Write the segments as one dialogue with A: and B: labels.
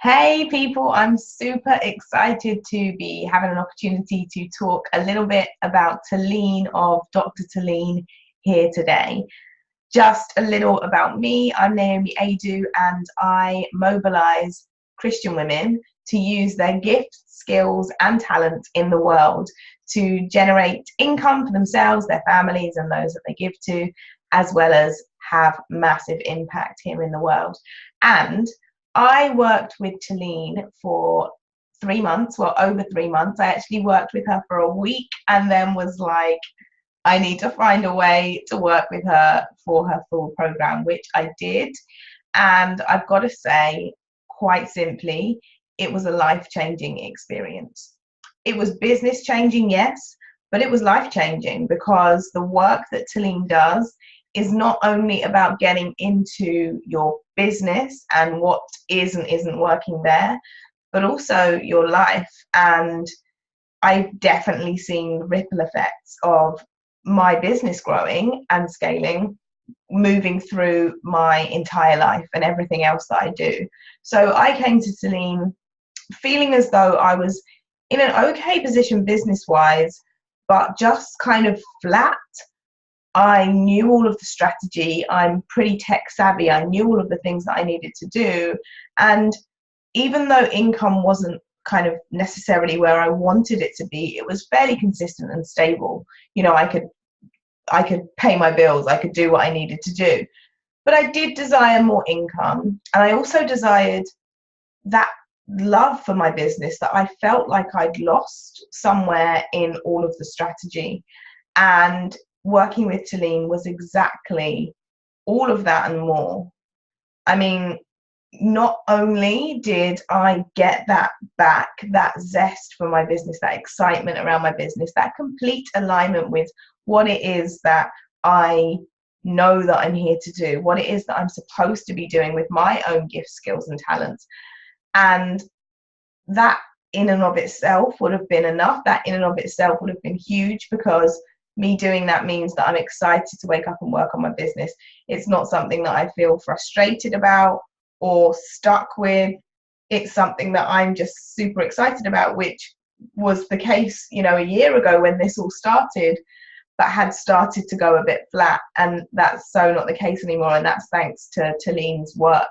A: Hey people, I'm super excited to be having an opportunity to talk a little bit about Tilean of Dr. Tilean here today. Just a little about me. I'm Naomi Aidoo and I mobilize Christian women to use their gifts, skills and talents in the world to generate income for themselves, their families and those that they give to, as well as have massive impact here in the world. And I worked with Tilean for 3 months, well, over 3 months. I actually worked with her for a week and then was like, I need to find a way to work with her for her full program, which I did. And I've got to say, quite simply, it was a life-changing experience. It was business changing, yes, but it was life-changing because the work that Tilean does is not only about getting into your business and what is and isn't working there, but also your life. And I've definitely seen ripple effects of my business growing and scaling, moving through my entire life and everything else that I do. So I came to Tilean feeling as though I was in an okay position business-wise, but just kind of flat. I knew all of the strategy. I'm pretty tech savvy. I knew all of the things that I needed to do. And even though income wasn't kind of necessarily where I wanted it to be, it was fairly consistent and stable. You know, I could pay my bills, I could do what I needed to do. But I did desire more income. And I also desired that love for my business that I felt like I'd lost somewhere in all of the strategy. And working with Tilean was exactly all of that and more. I mean, not only did I get that back, that zest for my business, that excitement around my business, that complete alignment with what it is that I know that I'm here to do, what it is that I'm supposed to be doing with my own gifts, skills and talents. And that in and of itself would have been enough. That in and of itself would have been huge, because me doing that means that I'm excited to wake up and work on my business. It's not something that I feel frustrated about or stuck with. It's something that I'm just super excited about, which was the case, you know, a year ago when this all started, but had started to go a bit flat. And that's so not the case anymore. And that's thanks to Tilean's work.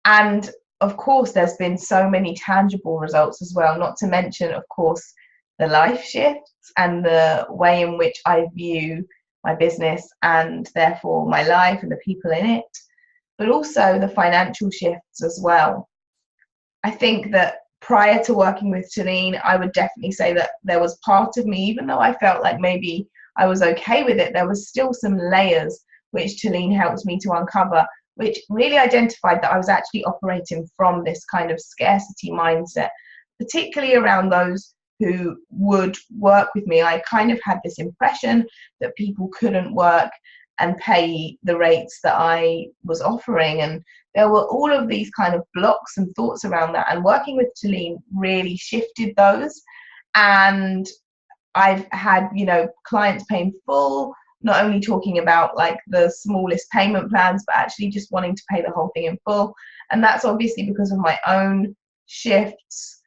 A: And of course, there's been so many tangible results as well, not to mention, of course, the life shifts and the way in which I view my business and therefore my life and the people in it, but also the financial shifts as well. I think that prior to working with Tilean, I would definitely say that there was part of me, even though I felt like maybe I was okay with it, there was still some layers which Tilean helped me to uncover, which really identified that I was actually operating from this kind of scarcity mindset, particularly around those who would work with me. I kind of had this impression that people couldn't work and pay the rates that I was offering. And there were all of these kind of blocks and thoughts around that. And working with Tilean really shifted those. And I've had, you know, clients paying full, not only talking about like the smallest payment plans, but actually just wanting to pay the whole thing in full. And that's obviously because of my own shifts,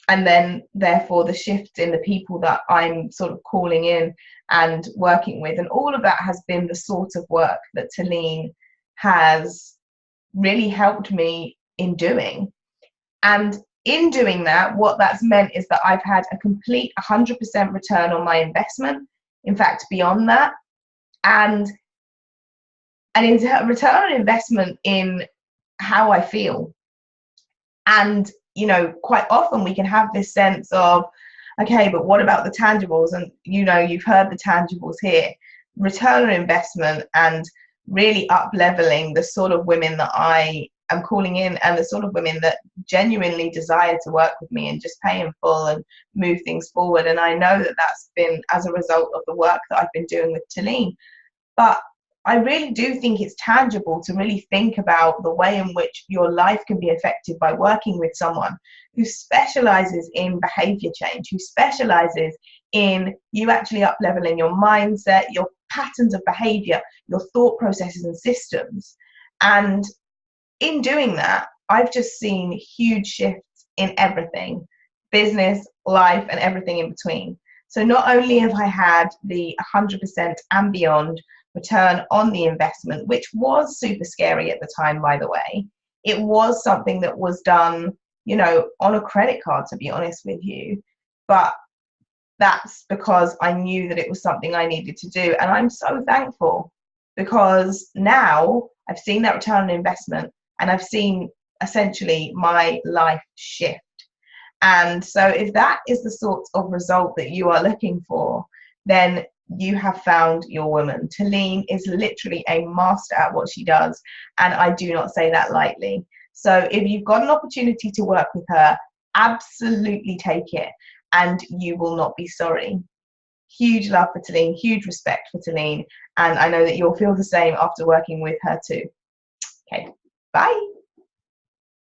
A: and then therefore the shift in the people that I'm sort of calling in and working with. And all of that has been the sort of work that Tilean has really helped me in doing. And in doing that, what that's meant is that I've had a complete 100% return on my investment. In fact, beyond that, and in return on investment in how I feel. And you know, quite often we can have this sense of, okay, but what about the tangibles? And you know, you've heard the tangibles here. Return on investment and really up leveling the sort of women that I am calling in, and the sort of women that genuinely desire to work with me and just pay in full and move things forward. And I know that that's been as a result of the work that I've been doing with Tilean. But I really do think it's tangible to really think about the way in which your life can be affected by working with someone who specializes in behavior change, who specializes in you actually up-leveling your mindset, your patterns of behavior, your thought processes and systems. And in doing that, I've just seen huge shifts in everything, business, life, and everything in between. So not only have I had the 100% and beyond return on the investment, which was super scary at the time, by the way, it was something that was done, you know, on a credit card, to be honest with you. But that's because I knew that it was something I needed to do. And I'm so thankful, because now I've seen that return on investment and I've seen essentially my life shift. And so if that is the sort of result that you are looking for, then you have found your woman. Tilean is literally a master at what she does, and I do not say that lightly. So if you've got an opportunity to work with her, absolutely take it, and you will not be sorry. Huge love for Tilean, huge respect for Tilean, and I know that you'll feel the same after working with her too. Okay, bye.